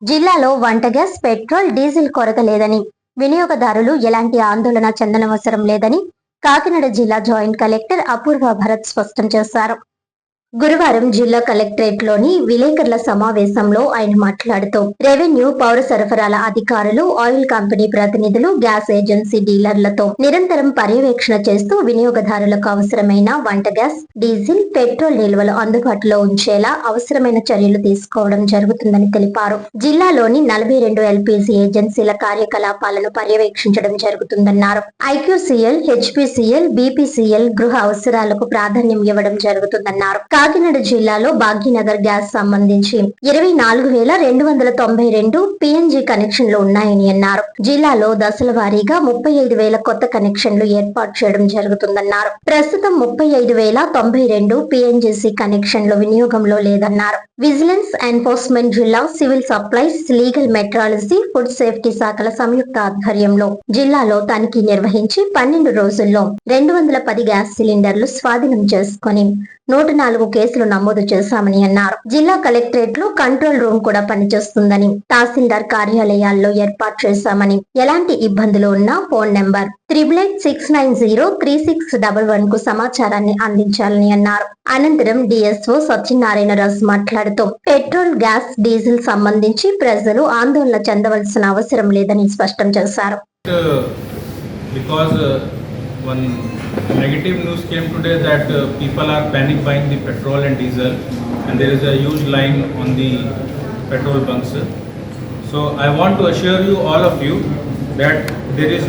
జిల్లాలో వంట gas, petrol, diesel కొరత లేదని, వినియోగదారులు ఎలాంటి ఆందోళన చెందనవసరం లేదని కాకినాడ జిల్లా జాయింట్ కలెక్టర్ అపూర్వ భరత్ స్పష్టం చేశారు. గురువారం జిల్లా కలెక్టరేట్ లోని విలేకరుల సమావేశంలో ఆయన మాట్లాడుతూ రెవెన్యూ, పౌర సరఫరాల అధికారులు, ఆయిల్ కంపెనీ ప్రతినిధులు, గ్యాస్ ఏజెన్సీ డీలర్లతో నిరంతరం పర్యవేక్షణ చేస్తూ వినియోగదారులకు అవసరమైన వంట గ్యాస్, డీజిల్, పెట్రోల్ నిల్వలు అందుబాటులో ఉంచేలా అవసరమైన చర్యలు తీసుకోవడం జరుగుతుందని తెలిపారు. జిల్లాలోని 42 ఎల్పీజీ ఏజెన్సీల కార్యకలాపాలను పర్యవేక్షించడం జరుగుతుందన్నారు. ఐక్యూసీఎల్, హెచ్పీసీఎల్, బీపీసీఎల్ గృహ అవసరాలకు ప్రాధాన్యం ఇవ్వడం జరుగుతుందన్నారు. కాకినాడ జిల్లాలో భాగ్యనగర్ గ్యాస్ సంబంధించి 24,292 పీఎన్జీ కనెక్షన్లు ఉన్నాయని అన్నారు. జిల్లాలో దశల వారీగా 35,000 కొత్త కనెక్షన్లు ఏర్పాటు చేయడం జరుగుతుందన్నారు. ప్రస్తుతం 35,092 పీఎన్జీసీ కనెక్షన్లు వినియోగంలో లేదన్నారు. విజిలెన్స్, ఎన్ఫోర్స్మెంట్, జిల్లా civil supplies, legal metrology, food safety శాఖల సంయుక్త ఆధ్వర్యంలో జిల్లాలో తనిఖీ నిర్వహించి 12 రోజుల్లో 210 గ్యాస్ సిలిండర్లు స్వాధీనం చేసుకుని 104 కేసులు నమోదు చేశామని అన్నారు. జిల్లా కలెక్టరేట్ లో కంట్రోల్ రూమ్ కూడా పనిచేస్తుందని, తహసీల్దార్ కార్యాలయాల్లో ఏర్పాటు చేశామని, ఎలాంటి ఇబ్బందులు ఉన్నా ఫోన్ నెంబర్ 8886903611 కు సమాచారాన్ని అందించాలని అన్నారు. అనంతరం డిఎస్ఓ సత్యనారాయణ రాజు మాట్లాడుతూ పెట్రోల్, గ్యాస్, డీజిల్ సంబంధించి ప్రజలు ఆందోళన చెందవలసిన అవసరం లేదని స్పష్టం చేశారు. One negative news came today that people are panic buying the petrol and diesel, and there is a huge line on the petrol bunks. So I want to assure you, all of you, that there is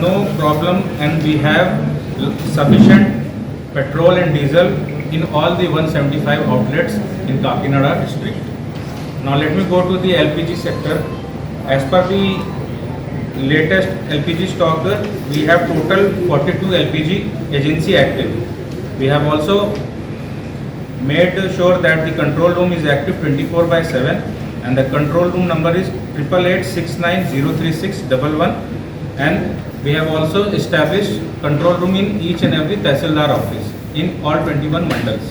no problem, and we have sufficient petrol and diesel in all the 175 outlets in Kakinada district. Now let me go to the LPG sector. As per the latest LPG stock, we have total 42 LPG agency active. We have also made sure that the control room is active 24/7, and the control room number is 8886903611, and we have also established control room in each and every Tahsildar office in all 21 mandals.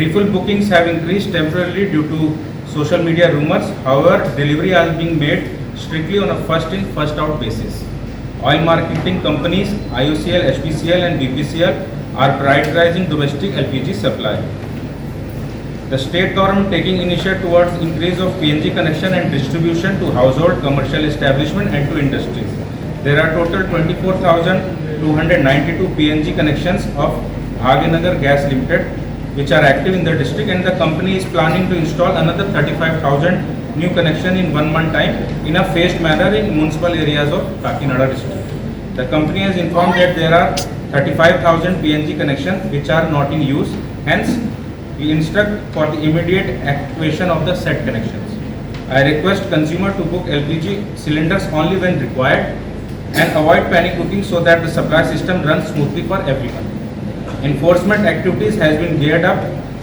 Refill bookings have increased temporarily due to social media rumors. However, delivery is being made strictly on a first in first out basis. Oil marketing companies IOCL, HPCL and BPCL are prioritizing domestic LPG supply. The state government taking initiative towards increase of PNG connection and distribution to household, commercial establishment and to industries. There are total 24,292 PNG connections of Bhagyanagar Gas Limited which are active in the district, and the company is planning to install another 35,000 new connection in 1 month time in a phased manner in municipal areas of Kakinada district. The company has informed that there are 35,000 PNG connections which are not in use. Hence, we instruct for the immediate activation of the said connections. I request consumer to book LPG cylinders only when required and avoid panic booking so that the supply system runs smoothly for everyone. Enforcement activities has been geared up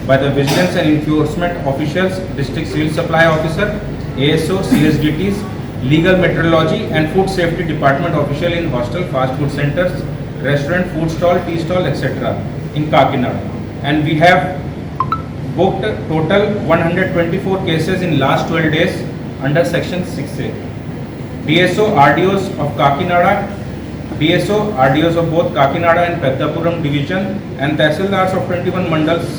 by the Vigilance and Enforcement Officials, District Civil Supply Officer, ASO, CSDTs, Legal Metrology and Food Safety Department official in hostel, fast food centers, restaurant, food stall, tea stall, etc. in Kakinada. And we have booked total 124 cases in last 12 days under section 6A. DSO, RDOs of Kakinada, DSO, RDOs of both Kakinada and Pettapuram division and Tahsildars of 21 mandals,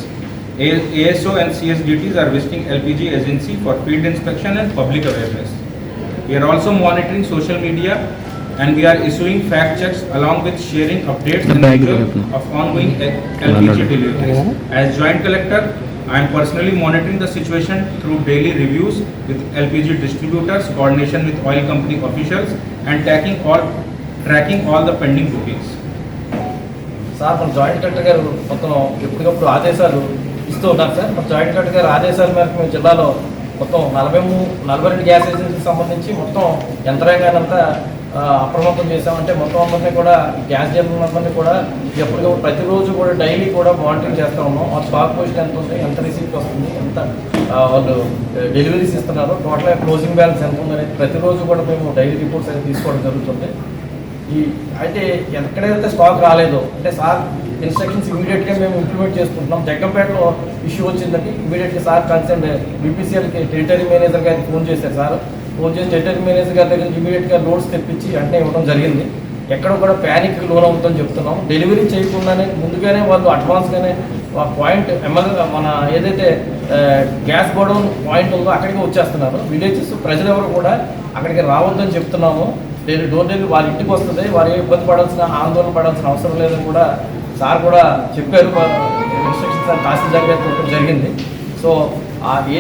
ASO and CSDTs are visiting LPG agency for field inspection and public awareness. We are also monitoring social media and we are issuing fact checks along with sharing updates and videos of ongoing LPG deliveries. As Joint Collector, I am personally monitoring the situation through daily reviews with LPG distributors, coordination with oil company officials and tracking all the pending bookings. Sir మన joint collector గారు మొత్తం ఎప్పటికప్పుడు ఆదేశాలు ఇస్తూ ఉన్నారు sir. మన joint collector గారు ఆదేశాల మేరకు మేము జిల్లాలో మొత్తం 42 గ్యాస్ ఏజెన్సీకి సంబంధించి మొత్తం యంత్రాంగానంతా అప్రమత్తం చేసామంటే మొత్తం అందరినీ కూడా గ్యాస్ జనరల్ కూడా ఎప్పటికప్పుడు ప్రతిరోజు కూడా డైలీ కూడా మానిటరింగ్ చేస్తూ ఉన్నాం. ఆ స్టాక్ పొజిషన్ ఎంత ఉంది, ఎంత రిసీప్ట్ వస్తుంది, ఎంత వాళ్ళు డెలివరీస్ ఇస్తున్నారు, టోటల్గా క్లోజింగ్ బ్యాలెన్స్ ఎంత ఉందనేది ప్రతిరోజు కూడా మేము డైలీ రిపోర్ట్స్ అనేది తీసుకోవడం జరుగుతుంది. అయితే ఎక్కడైతే స్టాక్ రాలేదో అంటే సార్ ఇన్స్ట్రక్షన్స్ ఇమీడియట్గా మేము ఇంప్లిమెంట్ చేసుకుంటున్నాం. జగ్గంపేటలో ఇష్యూ వచ్చిందంటే ఇమీడియట్గా సార్ కన్సర్న్ బీపీసీఎల్కి టెరిటరీ మేనేజర్ గారికి ఫోన్ చేశారు. సార్ ఫోన్ చేసి టెరిటరీ మేనేజర్ గారి దగ్గర ఇమీడియట్గా లోడ్స్ తెప్పించి వెంటనే ఇవ్వడం జరిగింది. ఎక్కడ కూడా ప్యానిక్ లోన్ అవుతుందని చెప్తున్నాం. డెలివరీ చేయకుండానే ముందుగానే వాళ్ళు అడ్వాన్స్గానే పాయింట్ మన ఏదైతే గ్యాస్ గోడౌన్ పాయింట్ ఉందో అక్కడికి వచ్చేస్తున్నారు. విలేజెస్ ప్రజలు ఎవరు కూడా అక్కడికి రావద్దని చెప్తున్నాము. డోర్ డెలివరీ వాళ్ళ ఇంటికి వస్తుంది. వారు ఇబ్బంది పడాల్సిన ఆందోళన పడాల్సిన అవసరం లేదని కూడా సార్ కూడా చెప్పారు. ఇన్స్ట్రక్షన్స్ తహసీల్దార్ గారికి ఇవ్వడం జరిగింది. సో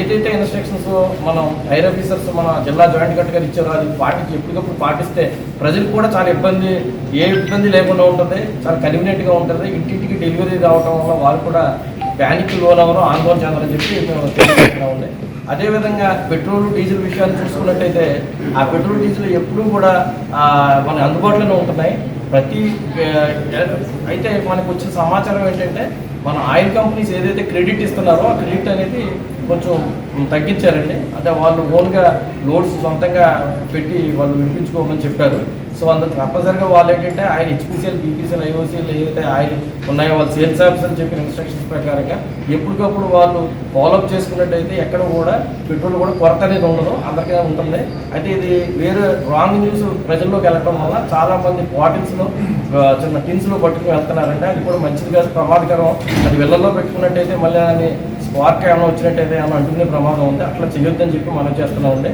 ఏదైతే ఇన్స్ట్రక్షన్స్ మనం హైర్ ఆఫీసర్స్ మన జిల్లా జాయింట్ కలెక్టర్ గారు ఇచ్చారో అది పాటించి ఎప్పటికప్పుడు పాటిస్తే ప్రజలకు కూడా చాలా ఏ ఇబ్బంది లేకుండా ఉంటుంది, చాలా కన్వీనియంట్గా ఉంటుంది. ఇంటింటికి డెలివరీ రావడం వల్ల వాళ్ళు కూడా ప్యానిక్ లోనవరం ఆందోళన చెందాలని చెప్పి మేము తెలియజేస్తున్నామండి. అదేవిధంగా పెట్రోల్ డీజిల్ విషయాన్ని చూసుకున్నట్టయితే ఆ పెట్రోల్ డీజిల్ ఎప్పుడూ కూడా మన అందుబాటులోనే ఉంటున్నాయి. అయితే మనకు వచ్చిన సమాచారం ఏంటంటే మన ఆయిల్ కంపెనీస్ ఏదైతే క్రెడిట్ ఇస్తున్నారో ఆ క్రెడిట్ అనేది కొంచెం తగ్గించారండి. అంటే వాళ్ళు ఓన్గా లోడ్స్ సొంతంగా పెట్టి వాళ్ళు వినిపించుకోమని చెప్పారు. సో అందుకు తప్పనిసరిగా వాళ్ళు ఏంటంటే ఆయన హెచ్పిసిఎల్, బీపీసీఎల్, ఐఓసీఎల్ ఏదైతే ఆయిల్ ఉన్నాయో వాళ్ళు సేల్స్ ఆఫీసర్ చెప్పిన ఇన్స్ట్రక్షన్స్ ప్రకారంగా ఎప్పటికప్పుడు వాళ్ళు ఫాలోఅప్ చేసుకున్నట్టయితే ఎక్కడ కూడా పెట్రోల్ కూడా కొరత అనేది ఉండదు, అందరికీ ఉంటుంది. అయితే ఇది వేరే రాంగ్ న్యూస్ ప్రజల్లోకి వెళ్ళటం వల్ల చాలామంది బాటిల్స్లో చిన్న టిన్స్లో పట్టుకుని వెళ్తున్నారంటే అది కూడా మంచిది కాదు, ప్రమాదకరం. అది వెళ్ళల్లో పెట్టుకున్నట్టయితే మళ్ళీ అని స్పార్క్ ఏమైనా వచ్చినట్టయితే ఏమైనా అంటుకునే ప్రమాదం ఉంది. అట్లా చేయొద్దని చెప్పి మనం చేస్తున్నామండి.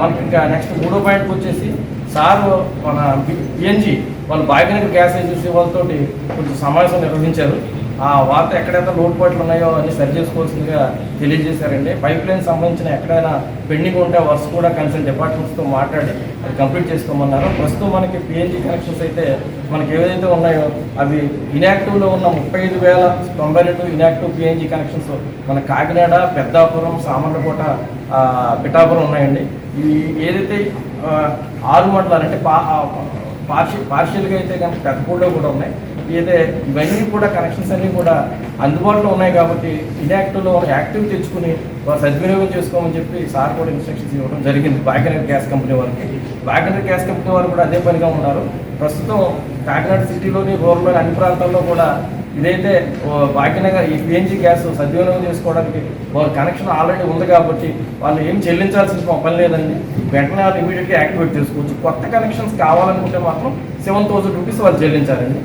మనకి ఇంకా నెక్స్ట్ 3వ పాయింట్కి వచ్చేసి సార్ మన పిఎన్జీ వాళ్ళు భాగ్యనగర్ గ్యాస్ ఏజెన్సీ వాళ్ళతో కొంచెం సమావేశం నిర్వహించారు. ఆ వార్త ఎక్కడైతే లోటుపాట్లు ఉన్నాయో అన్ని సరి చేసుకోవాల్సిందిగా తెలియజేశారండి. పైప్ లైన్ సంబంధించిన ఎక్కడైనా పెండింగ్ ఉంటే వర్క్స్ కూడా కన్సర్న్ డిపార్ట్మెంట్స్తో మాట్లాడి అది కంప్లీట్ చేసుకోమన్నారు. ప్రస్తుతం మనకి పిఎన్జీ కనెక్షన్స్ అయితే మనకి ఏవైతే ఉన్నాయో అవి ఇన్యాక్టివ్లో ఉన్న 35,092 ఇన్యాక్టివ్ పిఎన్జీ కనెక్షన్స్ మన కాకినాడ, పెద్దాపురం, సామర్లకోట, పిఠాపురం ఉన్నాయండి. ఇవి ఏదైతే 6 మండలాలు అంటే పార్షియల్గా అయితే కనుక పెద్దపూడిలో కూడా ఉన్నాయి. అయితే ఇవన్నీ కూడా కనెక్షన్స్ అన్నీ కూడా అందుబాటులో ఉన్నాయి కాబట్టి ఇన్యాక్టివ్లో యాక్టివ్ తెచ్చుకుని సద్వినియోగం చేసుకోమని చెప్పి సార్ కూడా ఇన్స్ట్రక్షన్స్ ఇవ్వడం జరిగింది భాగ్యనగర్ గ్యాస్ కంపెనీ వారికి. భాగ్యనగర్ గ్యాస్ కంపెనీ వారు కూడా అదే పనిగా ఉన్నారు. ప్రస్తుతం కాకినాడ సిటీలోని, రూరల్లోని అన్ని ప్రాంతాల్లో కూడా ఇదైతే భాగ్యనగర్ ఈ పిఎన్జీ గ్యాస్ సద్వినియోగం చేసుకోవడానికి వాళ్ళ కనెక్షన్ ఆల్రెడీ ఉంది కాబట్టి వాళ్ళు ఏం చెల్లించాల్సిన పని లేదండి. వెంటనే వాళ్ళు ఇమీడియట్గా యాక్టివేట్ చేసుకోవచ్చు. కొత్త కనెక్షన్స్ కావాలనుకుంటే మాత్రం 7,000 రూపీస్ వాళ్ళు చెల్లించారండి.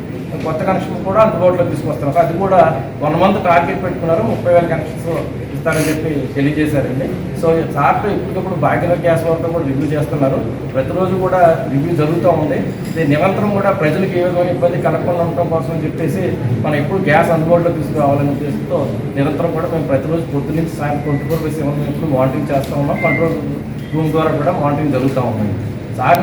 కొత్త కనెక్షన్ కూడా అందుబాటులో తీసుకొస్తున్నారు. అది కూడా 1 మంత్ టార్గెట్ పెట్టుకున్నారు, 30,000 కనెక్షన్స్ ఇస్తారని చెప్పి తెలియజేశారండి. సో సార్తో ఇప్పటికప్పుడు భాగ్యనగర్ గ్యాస్ వారితో కూడా రివ్యూ చేస్తున్నారు. ప్రతిరోజు కూడా రివ్యూ జరుగుతూ ఉంది. ఇది నిరంతరం కూడా ప్రజలకు ఏ విధమైన ఇబ్బంది కలగకుండా ఉండటం కోసం అని చెప్పేసి మనం ఎప్పుడు గ్యాస్ అందుబాటులో తీసుకురావాలనే ఉద్దేశంతో నిరంతరం కూడా మేము ప్రతిరోజు పొద్దు నుంచి సాయంత్రం 24/7 ఎప్పుడు మానిటరింగ్ చేస్తూ ఉన్నాం. కంట్రోల్ రూమ్ ద్వారా కూడా మానిటరింగ్ జరుగుతూ ఉంది. సార్